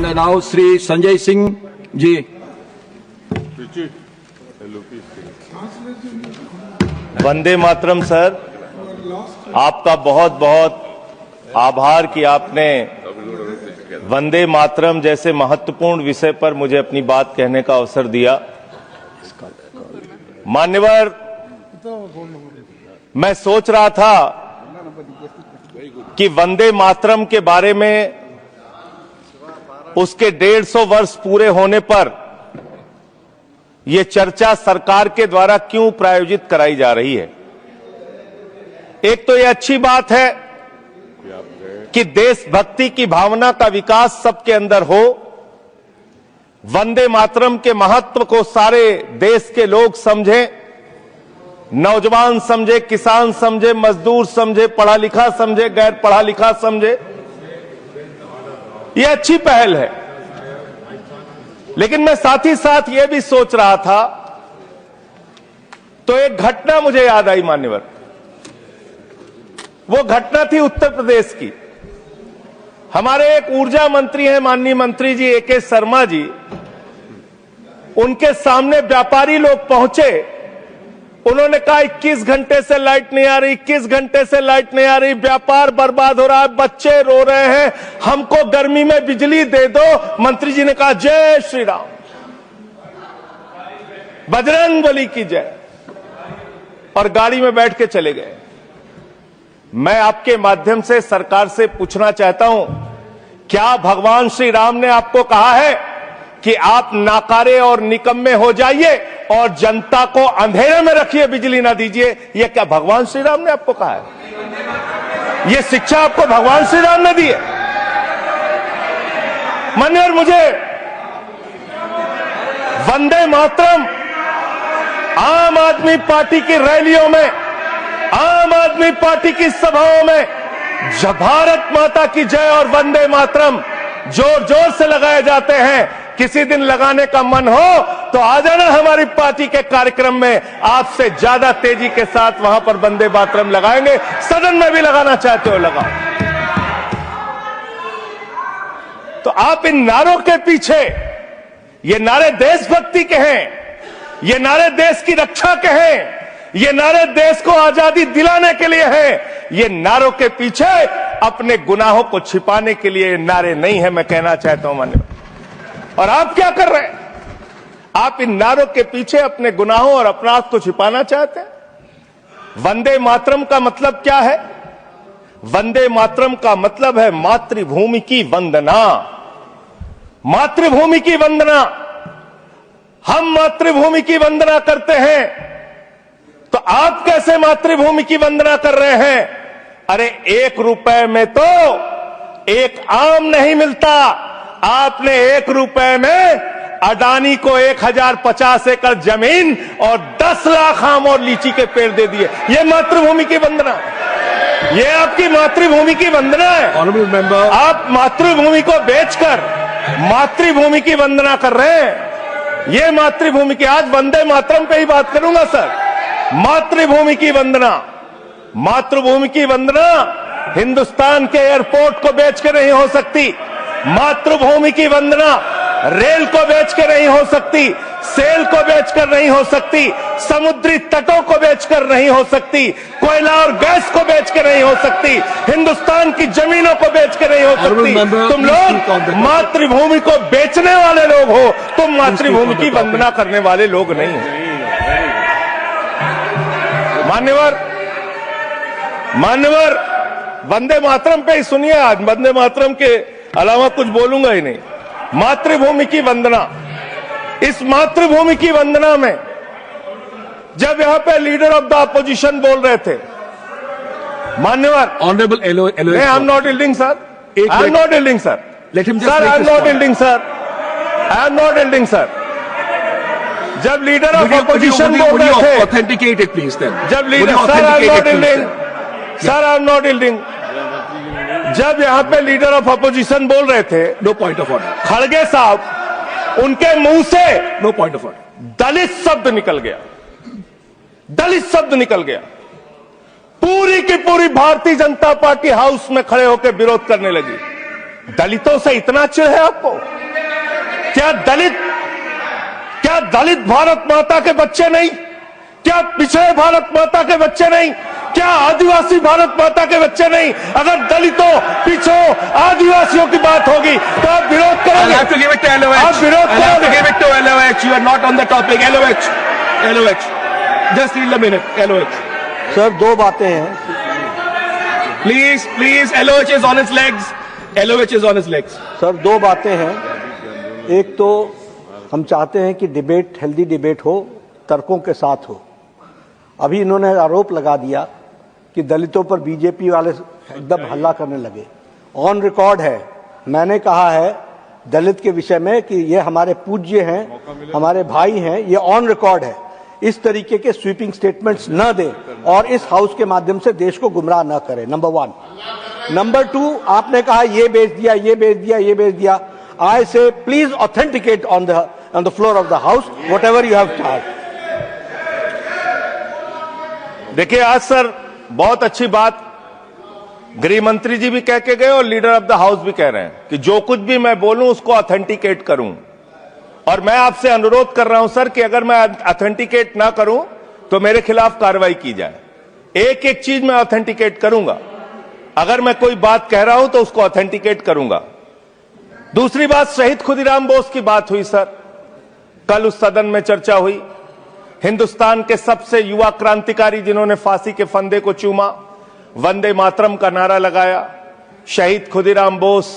And now Sri Sanjay Singh ji. Vande Mataram sir, आपका बहुत बहुत आभार कि आपने वंदे मातरम जैसे महत्वपूर्ण विषय पर मुझे अपनी बात कहने का अवसर दिया। मान्यवर, मैं सोच रहा था कि वंदे मातरम के बारे में उसके 150 वर्ष पूरे होने पर यह चर्चा सरकार के द्वारा क्यों प्रायोजित कराई जा रही है। एक तो यह अच्छी बात है कि देशभक्ति की भावना का विकास सबके अंदर हो। वंदे मातरम के महत्व को सारे देश के लोग समझें, नौजवान समझे, किसान समझे, मजदूर समझे, पढ़ा लिखा समझे, गैर पढ़ा लिखा समझे। यह अच्छी पहल है, लेकिन मैं साथ ही साथ यह भी सोच रहा था तो एक घटना मुझे याद आई मान्यवर। वो घटना थी उत्तर प्रदेश की। हमारे एक ऊर्जा मंत्री हैं माननीय मंत्री जी ए.के. शर्मा जी, उनके सामने व्यापारी लोग पहुंचे। उन्होंने कहा 21 घंटे से लाइट नहीं आ रही, 21 घंटे से लाइट नहीं आ रही, व्यापार बर्बाद हो रहा है, बच्चे रो रहे हैं, हमको गर्मी में बिजली दे दो। मंत्री जी ने कहा जय श्री राम, बजरंगबली की जय, और गाड़ी में बैठ के चले गए। मैं आपके माध्यम से सरकार से पूछना चाहता हूं, क्या भगवान श्री राम ने आपको कहा है कि आप नाकारे और निकम्मे हो जाइए और जनता को अंधेरे में रखिए, बिजली ना दीजिए? यह क्या भगवान श्री राम ने आपको कहा है? यह शिक्षा आपको भगवान श्री राम ने दी है? मान्यवर, मुझे वंदे मातरम आम आदमी पार्टी की रैलियों में, आम आदमी पार्टी की सभाओं में जब भारत माता की जय और वंदे मातरम जोर जोर से लगाए जाते हैं। किसी दिन लगाने का मन हो तो आ जाना हमारी पार्टी के कार्यक्रम में, आपसे ज्यादा तेजी के साथ वहां पर वंदे मातरम लगाएंगे। सदन में भी लगाना चाहते हो लगाओ। तो आप इन नारों के पीछे, ये नारे देशभक्ति के हैं, ये नारे देश की रक्षा के हैं, ये नारे देश को आजादी दिलाने के लिए हैं। ये नारों के पीछे अपने गुनाहों को छिपाने के लिए नारे नहीं है, मैं कहना चाहता हूं मान्यवर। और आप क्या कर रहे हैं? आप इन नारों के पीछे अपने गुनाहों और अपराध को छिपाना चाहते हैं। वंदे मातरम का मतलब क्या है? वंदे मातरम का मतलब है मातृभूमि की वंदना। मातृभूमि की वंदना। हम मातृभूमि की वंदना करते हैं, तो आप कैसे मातृभूमि की वंदना कर रहे हैं? अरे 1 रुपए में तो एक आम नहीं मिलता। आपने 1 रुपए में अडानी को 1050 एकड़ जमीन और 10 लाख आम और लीची के पेड़ दे दिए। ये मातृभूमि की वंदना, ये आपकी मातृभूमि की वंदना है। ऑनरेबल मेंबर, आप मातृभूमि को बेचकर मातृभूमि की वंदना कर रहे हैं। ये मातृभूमि की, आज वंदे मातरम पे ही बात करूंगा सर। मातृभूमि की वंदना, मातृभूमि की वंदना हिंदुस्तान के एयरपोर्ट को बेच के नहीं हो सकती। मातृभूमि की वंदना रेल को बेच के नहीं हो सकती, सेल को बेचकर नहीं हो सकती, समुद्री तटों को बेचकर नहीं हो सकती, कोयला और गैस को बेच के नहीं हो सकती, हिंदुस्तान की जमीनों को बेच के नहीं हो सकती। तुम लोग मातृभूमि को बेचने वाले लोग हो, तुम मातृभूमि की वंदना करने वाले लोग नहीं हो। मान्यवर, वंदे मातरम पे ही सुनिए। आज वंदे मातरम के अलावा कुछ बोलूंगा ही नहीं। मातृभूमि की वंदना, इस मातृभूमि की वंदना में जब यहां पे लीडर ऑफ द अपोजिशन बोल रहे थे, मान्यवर, honourable I am not yielding sir, I am not yielding sir, sir I am not yielding sir, I am not yielding sir. जब लीडर ऑफ अपोजिशन बोल रहे थे, ऑथेंटिकेट इट प्लीज देन। जब leader, sir I am not yielding, sir I am not yielding. जब यहां पे leader of opposition बोल रहे थे, नो पॉइंट ऑफ ऑर्डर, खड़गे साहब, उनके मुंह से नो पॉइंट ऑफ ऑर्डर, दलित शब्द निकल गया, दलित शब्द निकल गया। पूरी की पूरी भारतीय जनता पार्टी हाउस में खड़े होकर विरोध करने लगी। दलितों से इतना चिढ़ है आपको? क्या दलित भारत माता के बच्चे नहीं? क्या पिछड़े भारत माता के बच्चे नहीं? क्या आदिवासी भारत माता के बच्चे नहीं? अगर दलितों, पिछड़ों, आदिवासियों की बात होगी तो आप विरोध I'll करोगे। have to give it to LOH. आप विरोध I'll have to करोगे। give it to LOH. You are not on the topic. LOH. Just need a minute. LOH. Sir दो बातें हैं। Please. LOH is on its legs. LOH is on its legs. Sir दो बातें हैं। एक तो हम चाहते हैं कि डिबेट, हेल्दी डिबेट हो, तर्कों के साथ हो। अभी इन्होंने आरोप लगा दिया कि दलितों पर बीजेपी वाले एकदम हल्ला करने लगे। ऑन रिकॉर्ड है, मैंने कहा है दलित के विषय में कि ये हमारे पूज्य हैं, हमारे भाई हैं, ये ऑन रिकॉर्ड है। इस तरीके के स्वीपिंग स्टेटमेंट्स न दे और इस हाउस के माध्यम से देश को गुमराह न करे, नंबर 1। नंबर 2, आपने कहा ये बेच दिया, ये बेच दिया, ये बेच दिया। आई से please authenticate on the floor of the house what ever you have charge. देखिए आज सर बहुत अच्छी बात गृह मंत्री जी भी कह के गए और लीडर ऑफ द हाउस भी कह रहे हैं कि जो कुछ भी मैं बोलूं उसको ऑथेंटिकेट करूं। और मैं आपसे अनुरोध कर रहा हूं सर कि अगर मैं ऑथेंटिकेट ना करूं तो मेरे खिलाफ कार्रवाई की जाए। एक एक चीज मैं ऑथेंटिकेट करूंगा। अगर मैं कोई बात कह रहा हूं तो उसको ऑथेंटिकेट करूंगा। दूसरी बात, शहीद खुदीराम बोस की बात हुई सर, कल उस सदन में चर्चा हुई। हिंदुस्तान के सबसे युवा क्रांतिकारी जिन्होंने फांसी के फंदे को चूमा, वंदे मातरम का नारा लगाया, शहीद खुदीराम बोस,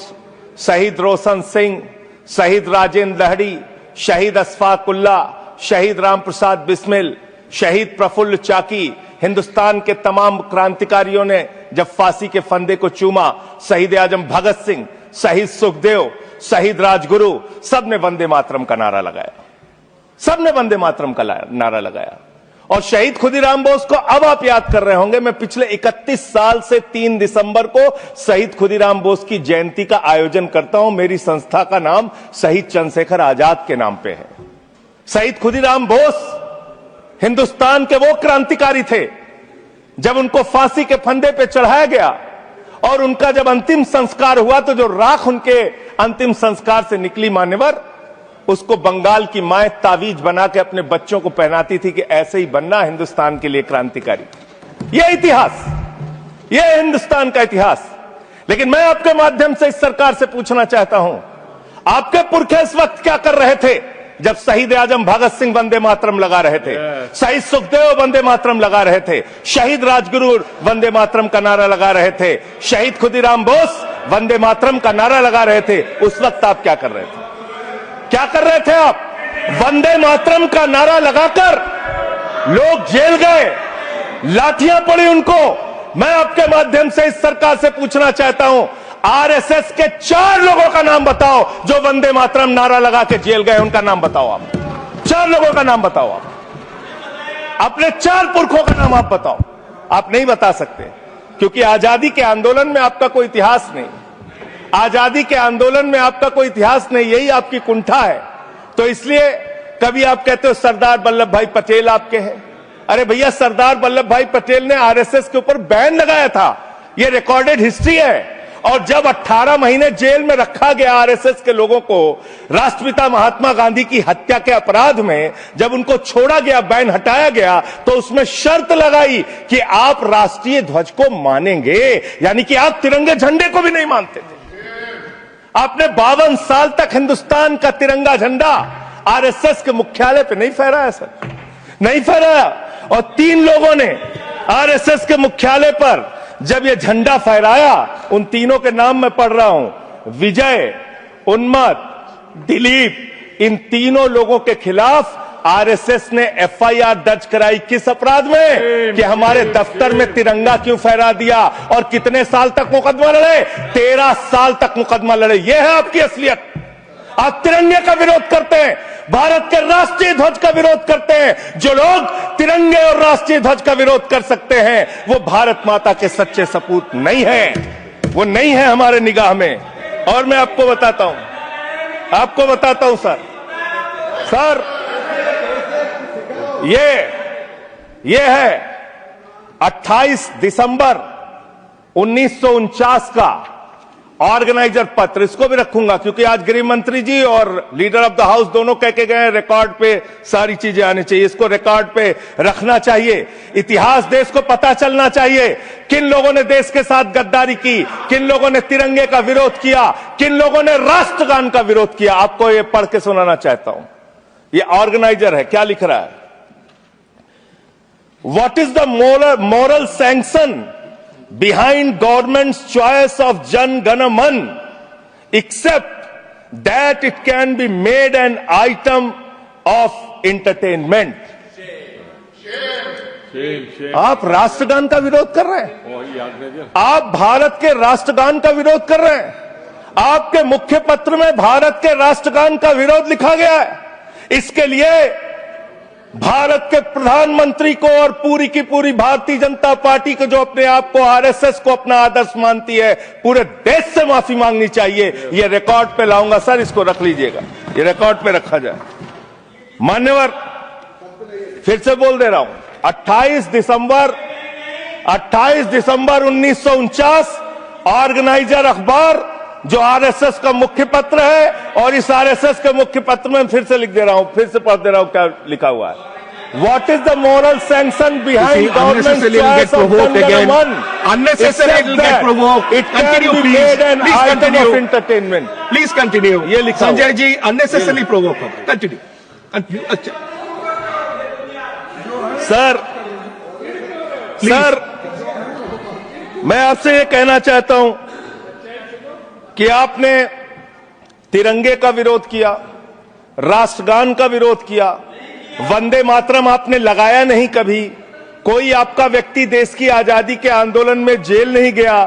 शहीद रोशन सिंह, शहीद राजेंद्र लहड़ी, शहीद अशफाक उल्ला, शहीद राम प्रसाद बिस्मिल, शहीद प्रफुल्ल चाकी, हिंदुस्तान के तमाम क्रांतिकारियों ने जब फांसी के फंदे को चूमा, शहीद आजम भगत सिंह, शहीद सुखदेव, शहीद राजगुरु, सबने वंदे मातरम का नारा लगाया। सबने वंदे मातरम का नारा लगाया। और शहीद खुदीराम बोस को अब आप याद कर रहे होंगे, मैं पिछले 31 साल से 3 दिसंबर को शहीद खुदीराम बोस की जयंती का आयोजन करता हूं। मेरी संस्था का नाम शहीद चंद्रशेखर आजाद के नाम पे है। शहीद खुदीराम बोस हिंदुस्तान के वो क्रांतिकारी थे, जब उनको फांसी के फंदे पे चढ़ाया गया और उनका जब अंतिम संस्कार हुआ तो जो राख उनके अंतिम संस्कार से निकली मान्यवर, उसको बंगाल की माए तावीज बना के अपने बच्चों को पहनाती थी कि ऐसे ही बनना हिंदुस्तान के लिए क्रांतिकारी। यह इतिहास, यह हिंदुस्तान का इतिहास। लेकिन मैं आपके माध्यम से इस सरकार से पूछना चाहता हूं, आपके पुरखे इस वक्त क्या कर रहे थे जब शहीद आजम भगत सिंह वंदे मातरम लगा रहे थे, शहीद सुखदेव वंदे मातरम लगा रहे थे, शहीद राजगुरु वंदे मातरम का नारा लगा रहे थे, शहीद खुदीराम बोस वंदे मातरम का नारा लगा रहे थे। उस वक्त आप क्या कर रहे थे? क्या कर रहे थे आप? वंदे मातरम का नारा लगाकर लोग जेल गए, लाठियां पड़ी उनको। मैं आपके माध्यम से इस सरकार से पूछना चाहता हूं, आरएसएस के 4 लोगों का नाम बताओ जो वंदे मातरम नारा लगा के जेल गए, उनका नाम बताओ आप। 4 लोगों का नाम बताओ आप, अपने 4 पुरखों का नाम आप बताओ। आप नहीं बता सकते क्योंकि आजादी के आंदोलन में आपका कोई इतिहास नहीं। आजादी के आंदोलन में आपका कोई इतिहास नहीं, यही आपकी कुंठा है। तो इसलिए कभी आप कहते हो सरदार वल्लभ भाई पटेल आपके हैं। अरे भैया, सरदार वल्लभ भाई पटेल ने आरएसएस के ऊपर बैन लगाया था, यह रिकॉर्डेड हिस्ट्री है। और जब 18 महीने जेल में रखा गया आरएसएस के लोगों को राष्ट्रपिता महात्मा गांधी की हत्या के अपराध में, जब उनको छोड़ा गया, बैन हटाया गया, तो उसमें शर्त लगाई कि आप राष्ट्रीय ध्वज को मानेंगे, यानी कि आप तिरंगे झंडे को भी नहीं मानते थे। आपने 52 साल तक हिंदुस्तान का तिरंगा झंडा आरएसएस के मुख्यालय पे नहीं फहराया सर, नहीं फहराया। और 3 लोगों ने आरएसएस के मुख्यालय पर जब ये झंडा फहराया, उन तीनों के नाम मैं पढ़ रहा हूं, विजय, उन्मत, दिलीप, इन तीनों लोगों के खिलाफ आरएसएस ने एफआईआर दर्ज कराई। किस अपराध में? कि हमारे दफ्तर में तिरंगा क्यों फहरा दिया। और कितने साल तक मुकदमा लड़े? 13 साल तक मुकदमा लड़े। यह है आपकी असलियत। आप तिरंगे का विरोध करते हैं, भारत के राष्ट्रीय ध्वज का विरोध करते हैं। जो लोग तिरंगे और राष्ट्रीय ध्वज का विरोध कर सकते हैं, वो भारत माता के सच्चे सपूत नहीं है, वो नहीं है हमारे निगाह में। और मैं आपको बताता हूं सर, ये है 28 दिसंबर 1949 का ऑर्गेनाइजर पत्र, इसको भी रखूंगा, क्योंकि आज गृह मंत्री जी और लीडर ऑफ द हाउस दोनों कह के गए रिकॉर्ड पे सारी चीजें आनी चाहिए, इसको रिकॉर्ड पे रखना चाहिए। इतिहास देश को पता चलना चाहिए किन लोगों ने देश के साथ गद्दारी की, किन लोगों ने तिरंगे का विरोध किया, किन लोगों ने राष्ट्रगान का विरोध किया। आपको ये पढ़ के सुनाना चाहता हूं, ये ऑर्गेनाइजर है, क्या लिख रहा है। What is the moral sanction behind government's choice of Jan Gana Man, except that it can be made an item of entertainment. आप राष्ट्रगान का विरोध कर रहे हैं, आप भारत के राष्ट्रगान का विरोध कर रहे हैं, आपके मुख्य पत्र में भारत के राष्ट्रगान का विरोध लिखा गया है। इसके लिए भारत के प्रधानमंत्री को और पूरी की पूरी भारतीय जनता पार्टी को, जो अपने आप को आरएसएस को अपना आदर्श मानती है, पूरे देश से माफी मांगनी चाहिए। ये रिकॉर्ड पे लाऊंगा सर, इसको रख लीजिएगा, ये रिकॉर्ड पे रखा जाए। मान्यवर, फिर से बोल दे रहा हूं, 28 दिसंबर 1949 ऑर्गेनाइजर अखबार जो आरएसएस का मुख्य पत्र है, और इस आरएसएस के मुख्य पत्र में फिर से लिख दे रहा हूं, फिर से पढ़ दे रहा हूं क्या लिखा हुआ है। What is the moral sanction behind government's choice of Jan Gana Man? Unnecessarily it will get provoked. It can Continue, be please. made an Please item continue. of entertainment. Please continue. ये लिखा संजय हुआ। जी unnecessarily provoke. Continue. अच्छा sir, मैं आपसे ये कहना चाहता हूं कि आपने तिरंगे का विरोध किया, राष्ट्रगान का विरोध किया, वंदे मातरम आपने लगाया नहीं कभी, कोई आपका व्यक्ति देश की आजादी के आंदोलन में जेल नहीं गया,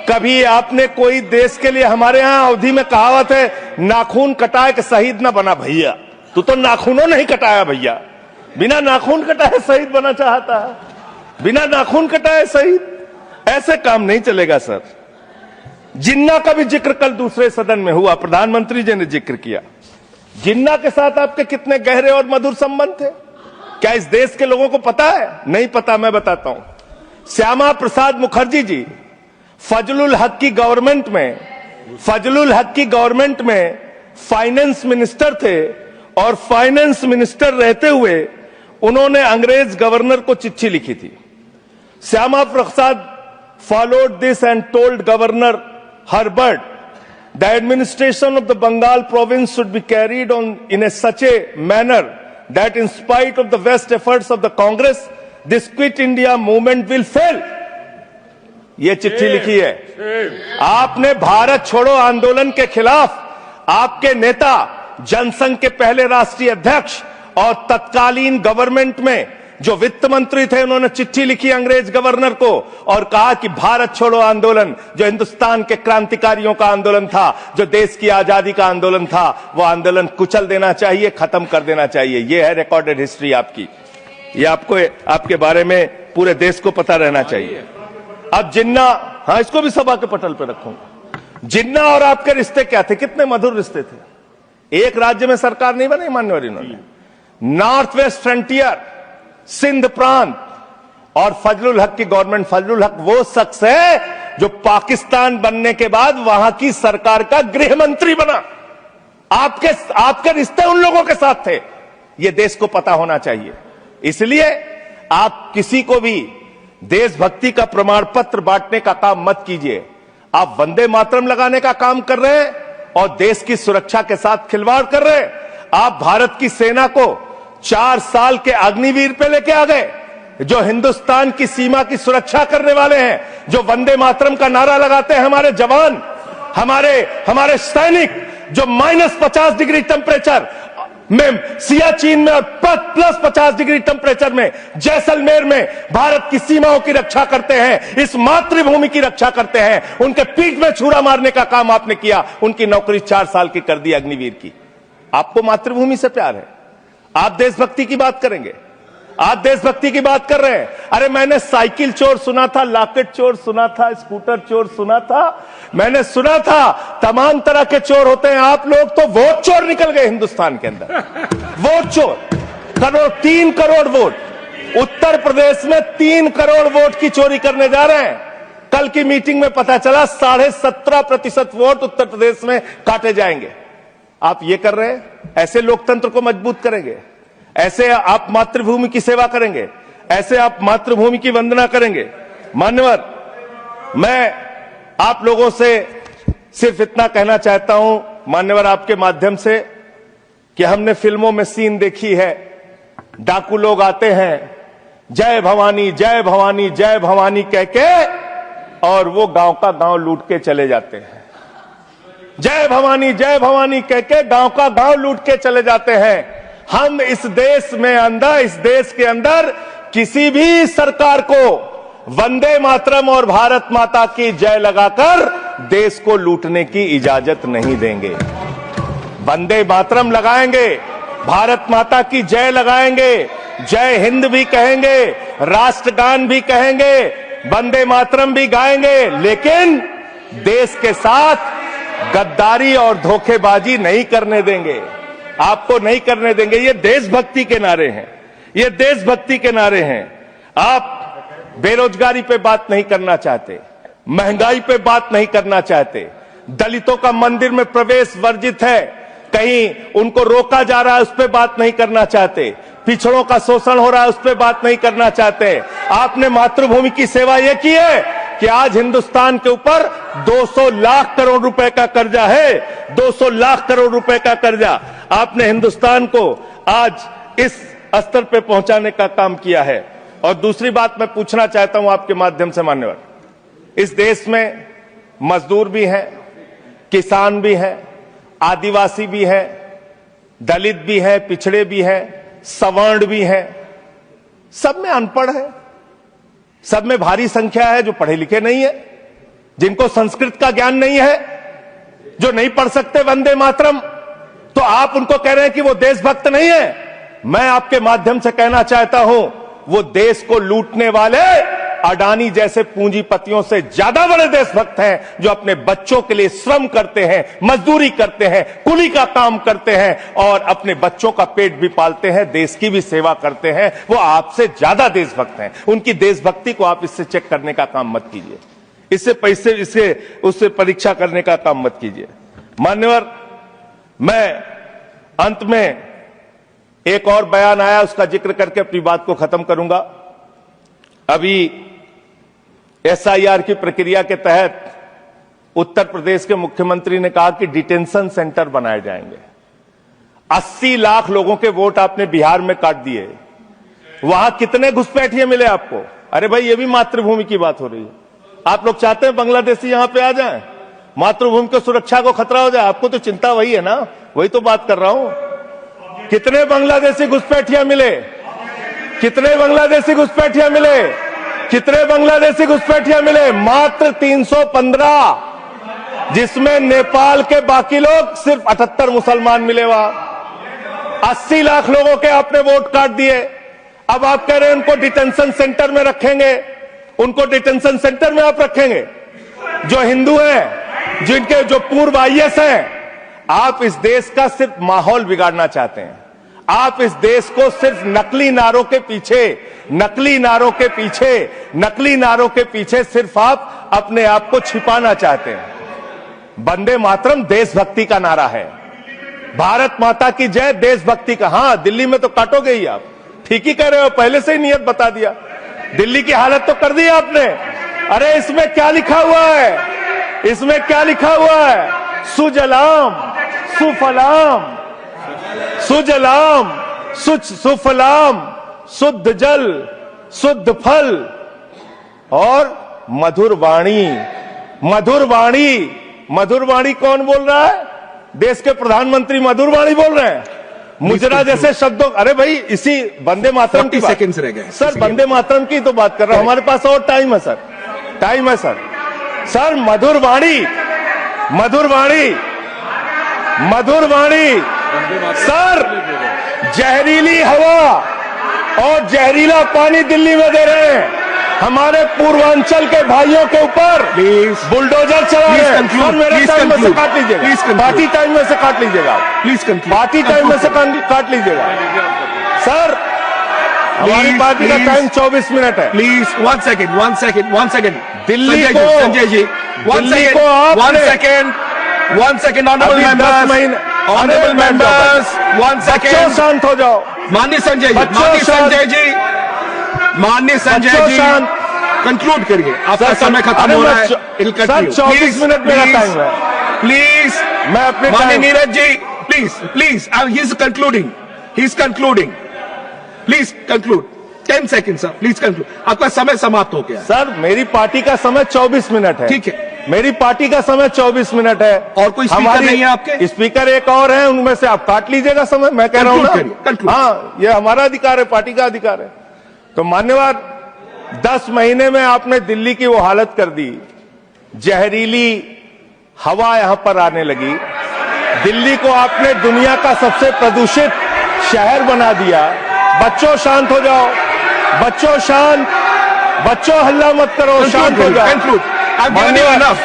कभी आपने कोई देश के लिए, हमारे यहां अवधि में कहावत है, नाखून कटाए के शहीद ना बना भैया। तू तो नाखूनों नहीं कटाया भैया, बिना नाखून कटाए शहीद बना चाहता है, बिना नाखून कटाए शहीद, ऐसे काम नहीं चलेगा सर। जिन्ना का भी जिक्र कल दूसरे सदन में हुआ, प्रधानमंत्री जी ने जिक्र किया। जिन्ना के साथ आपके कितने गहरे और मधुर संबंध थे, क्या इस देश के लोगों को पता है? नहीं पता, मैं बताता हूं। श्यामा प्रसाद मुखर्जी जी फजलुल हक की गवर्नमेंट में फाइनेंस मिनिस्टर थे, और फाइनेंस मिनिस्टर रहते हुए उन्होंने अंग्रेज गवर्नर को चिट्ठी लिखी थी। Shyama Prasad followed this and told Governor Herbert the administration of the Bengal province should be carried on in such a manner that in spite of the best efforts of the Congress, this Quit India movement will fail. ये चिट्ठी लिखी है। आपने भारत छोड़ो आंदोलन के खिलाफ आपके नेता, जनसंघ के पहले राष्ट्रीय अध्यक्ष और तत्कालीन गवर्नमेंट में जो वित्त मंत्री थे, उन्होंने चिट्ठी लिखी अंग्रेज गवर्नर को और कहा कि भारत छोड़ो आंदोलन, जो हिंदुस्तान के क्रांतिकारियों का आंदोलन था, जो देश की आजादी का आंदोलन था, वो आंदोलन कुचल देना चाहिए, खत्म कर देना चाहिए। ये है रिकॉर्डेड हिस्ट्री आपकी, ये आपको, आपके बारे में पूरे देश को पता रहना चाहिए। अब जिन्ना, हाँ, इसको भी सभा के पटल पर रखूंगा। जिन्ना और आपके रिश्ते क्या थे, कितने मधुर रिश्ते थे। एक राज्य में सरकार नहीं बनाई मान्यवर इन्होंने, नॉर्थ वेस्ट फ्रंटियर, सिंध प्रांत और फजलुल हक की गवर्नमेंट। फजलुल हक वो शख्स है जो पाकिस्तान बनने के बाद वहां की सरकार का गृह मंत्री बना। आपके रिश्ते उन लोगों के साथ थे, ये देश को पता होना चाहिए। इसलिए आप किसी को भी देशभक्ति का प्रमाण पत्र बांटने का काम मत कीजिए। आप वंदे मातरम लगाने का काम कर रहे हैं और देश की सुरक्षा के साथ खिलवाड़ कर रहे हैं। आप भारत की सेना को 4 साल के अग्निवीर पे लेके आ गए, जो हिंदुस्तान की सीमा की सुरक्षा करने वाले हैं, जो वंदे मातरम का नारा लगाते हैं हमारे जवान, हमारे सैनिक, जो -50 डिग्री टेम्परेचर में सियाचिन में और +50 डिग्री टेम्परेचर में जैसलमेर में भारत की सीमाओं की रक्षा करते हैं, इस मातृभूमि की रक्षा करते हैं। उनके पीठ में छुरा मारने का काम आपने किया, उनकी नौकरी 4 साल की कर दी अग्निवीर की। आपको मातृभूमि से प्यार है, आप देशभक्ति की बात करेंगे, आप देशभक्ति की बात कर रहे हैं। अरे मैंने साइकिल चोर सुना था, लॉकेट चोर सुना था, स्कूटर चोर सुना था, मैंने सुना था तमाम तरह के चोर होते हैं। आप लोग तो वोट चोर निकल गए हिंदुस्तान के अंदर। वोट चोर, 3 करोड़ वोट उत्तर प्रदेश में 3 करोड़ वोट की चोरी करने जा रहे हैं। कल की मीटिंग में पता चला 17.5% वोट उत्तर प्रदेश में काटे जाएंगे। आप ये कर रहे हैं, ऐसे लोकतंत्र को मजबूत करेंगे? ऐसे आप मातृभूमि की सेवा करेंगे? ऐसे आप मातृभूमि की वंदना करेंगे? मान्यवर, मैं आप लोगों से सिर्फ इतना कहना चाहता हूं मान्यवर, आपके माध्यम से, कि हमने फिल्मों में सीन देखी है, डाकू लोग आते हैं, जय भवानी जय भवानी जय भवानी कह के, और वो गांव का गांव लूट के चले जाते हैं। जय भवानी कह के गांव का गांव लूट के चले जाते हैं। हम इस देश के अंदर किसी भी सरकार को वंदे मातरम और भारत माता की जय लगाकर देश को लूटने की इजाजत नहीं देंगे। वंदे मातरम लगाएंगे, भारत माता की जय लगाएंगे, जय हिंद भी कहेंगे, राष्ट्रगान भी कहेंगे, वंदे मातरम भी गाएंगे, लेकिन देश के साथ गद्दारी और धोखेबाजी नहीं करने देंगे। आपको नहीं करने देंगे। ये देशभक्ति के नारे हैं, ये देशभक्ति के नारे हैं। आप बेरोजगारी पे बात नहीं करना चाहते, महंगाई पे बात नहीं करना चाहते, दलितों का मंदिर में प्रवेश वर्जित है, कहीं उनको रोका जा रहा है, उस पर बात नहीं करना चाहते, पिछड़ों का शोषण हो रहा है, उस पर बात नहीं करना चाहते। आपने मातृभूमि की सेवा यह की है कि आज हिंदुस्तान के ऊपर 200 लाख करोड़ रुपए का कर्जा है, 200 लाख करोड़ रुपए का कर्जा। आपने हिंदुस्तान को आज इस स्तर पे पहुंचाने का काम किया है। और दूसरी बात मैं पूछना चाहता हूं आपके माध्यम से मान्यवर, इस देश में मजदूर भी हैं, किसान भी हैं, आदिवासी भी हैं, दलित भी हैं, पिछड़े भी हैं, सवर्ण भी हैं, सब में अनपढ़ है, सब में भारी संख्या है जो पढ़े लिखे नहीं है, जिनको संस्कृत का ज्ञान नहीं है, जो नहीं पढ़ सकते वंदे मातरम। तो आप उनको कह रहे हैं कि वो देशभक्त नहीं है। मैं आपके माध्यम से कहना चाहता हूं, वो देश को लूटने वाले अडानी जैसे पूंजीपतियों से ज्यादा बड़े देशभक्त हैं, जो अपने बच्चों के लिए श्रम करते हैं, मजदूरी करते हैं, कुली का काम करते हैं और अपने बच्चों का पेट भी पालते हैं, देश की भी सेवा करते हैं। वो आपसे ज्यादा देशभक्त हैं। उनकी देशभक्ति को आप इससे चेक करने का काम मत कीजिए, उससे परीक्षा करने का काम मत कीजिए। मान्यवर, मैं अंत में एक और बयान आया, उसका जिक्र करके अपनी बात को खत्म करूंगा। अभी एसआईआर की प्रक्रिया के तहत उत्तर प्रदेश के मुख्यमंत्री ने कहा कि डिटेंशन सेंटर बनाए जाएंगे। 80 लाख लोगों के वोट आपने बिहार में काट दिए, वहां कितने घुसपैठिए मिले आपको? अरे भाई, ये भी मातृभूमि की बात हो रही है। आप लोग चाहते हैं बांग्लादेशी यहां पे आ जाएं, मातृभूमि को सुरक्षा को खतरा हो जाए? आपको तो चिंता वही है ना, वही तो बात कर रहा हूं। कितने बांग्लादेशी घुसपैठिया मिले? कितने बांग्लादेशी घुसपैठिया मिले? कितने बांग्लादेशी घुसपैठिया मिले? मात्र 315, जिसमें नेपाल के बाकी लोग सिर्फ 78 मुसलमान मिले। वहां 80 लाख लोगों के आपने वोट काट दिए। अब आप कह रहे हैं उनको डिटेंशन सेंटर में रखेंगे। उनको डिटेंशन सेंटर में आप रखेंगे जो हिंदू हैं, जिनके जो पूर्व आईएएस हैं। आप इस देश का सिर्फ माहौल बिगाड़ना चाहते हैं। आप इस देश को सिर्फ नकली नारों के पीछे सिर्फ आप अपने आप को छिपाना चाहते हैं। वंदे मातरम देशभक्ति का नारा है, भारत माता की जय देशभक्ति का। हां, दिल्ली में तो काटोगे ही आप, ठीक ही कह रहे हो, पहले से ही नियत बता दिया। दिल्ली की हालत तो कर दी आपने। अरे इसमें क्या लिखा हुआ है? इसमें क्या लिखा हुआ है? सुजलाम सुफलाम, सुजलाम सुफलाम, शुद्ध जल शुद्ध फल और मधुर वाणी। मधुर वाणी, मधुर वाणी कौन बोल रहा है? देश के प्रधानमंत्री मधुर वाणी बोल रहे हैं। मुजरा जैसे शब्दों, अरे भाई, इसी वंदे मातरम की सेकंड्स रह गए सर, वंदे मातरम की तो बात कर रहा हूं। हमारे पास और टाइम है सर, टाइम है सर। सर, मधुर वाणी, मधुर वाणी, मधुर वाणी। सर, जहरीली हवा और जहरीला पानी दिल्ली में दे रहे हैं। हमारे पूर्वांचल के भाइयों के ऊपर बुलडोजर चला रहे हैं। सर, मेरे टाइम में से काट लीजिएगा, पार्टी टाइम में से काट लीजिएगा, प्लीज, पार्टी टाइम में से काट लीजिएगा। सर, हमारी पार्टी का टाइम 24 मिनट है। प्लीज 1 सेकेंड दिल्ली को संजय जी 1 दिल्ली को आपने- सेकेंड ऑनरेबल अभी 10 मेंबर्स महीने ऑनरेबल मेंबर्स 1 बच्चों सेकेंड शांत हो जाओ। माननीय संजय जी बच्चों माननीय शांत। संजय जी माननीय संजय बच्चों जी शांत। कंक्लूड करिए, आपका सर, समय खत्म अरे हो रहा मैं है। चौ- It'll cut sir, you. 24 Please, minute मेरा please, टाइम है। प्लीज मैं अपने माननीय time- Neeraj ji please he is concluding please conclude 10 second sir, please conclude, आपका समय समाप्त हो गया। सर मेरी पार्टी का समय 24 मिनट है। ठीक है। मेरी पार्टी का समय 24 मिनट है। और कोई स्पीकर नहीं है आपके? स्पीकर एक और है, उनमें से आप काट लीजिएगा समय। मैं कह रहा हूं Conclude करिए, ना, conclude। हाँ, ये हमारा अधिकार है, पार्टी का अधिकार है। तो मान्यवर 10 महीने में आपने दिल्ली की वो हालत कर दी, जहरीली हवा यहां पर आने लगी। दिल्ली को आपने दुनिया का सबसे प्रदूषित शहर बना दिया। बच्चों शांत हो जाओ, बच्चों शांत, बच्चों हल्ला मत करो, शांत हो जाओ। कंक्लूड मान्यवर,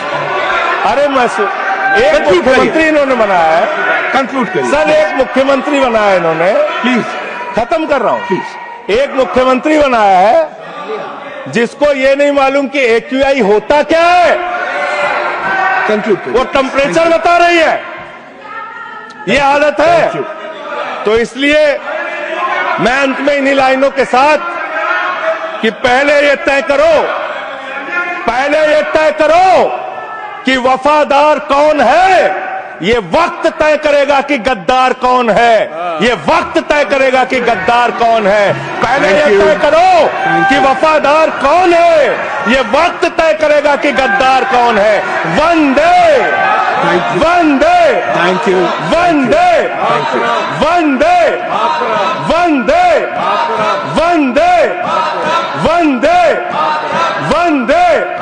अरे मैं एक Conclude मुख्यमंत्री करिए। इन्होंने बनाया है। कंक्लूड करिए सर एक मुख्यमंत्री बनाया है इन्होंने। प्लीज खत्म कर रहा हूं। प्लीज एक मुख्यमंत्री बनाया है जिसको ये नहीं मालूम कि AQI होता क्या है। कंक्लूड करिए। वो टेम्परेचर बता रही है। ये हालत है। Thank you. तो इसलिए मैं अंत में इन्हीं लाइनों के साथ कि पहले ये तय करो कि वफादार कौन है। ये वक्त तय करेगा कि गद्दार कौन है। ये वक्त तय करेगा कि गद्दार कौन है। पहले Thank ये you. तय करो कि वफादार कौन है। ये वक्त तय करेगा कि गद्दार कौन है। वंदे वंदे थैंक यू वंदे वंदे वंदे वंदे वंदे वंदे।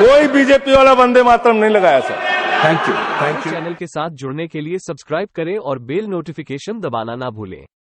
कोई बीजेपी वाला वंदे मातरम नहीं लगाया सर। थैंक यू चैनल के साथ जुड़ने के लिए सब्सक्राइब करें और बेल नोटिफिकेशन दबाना ना भूलें।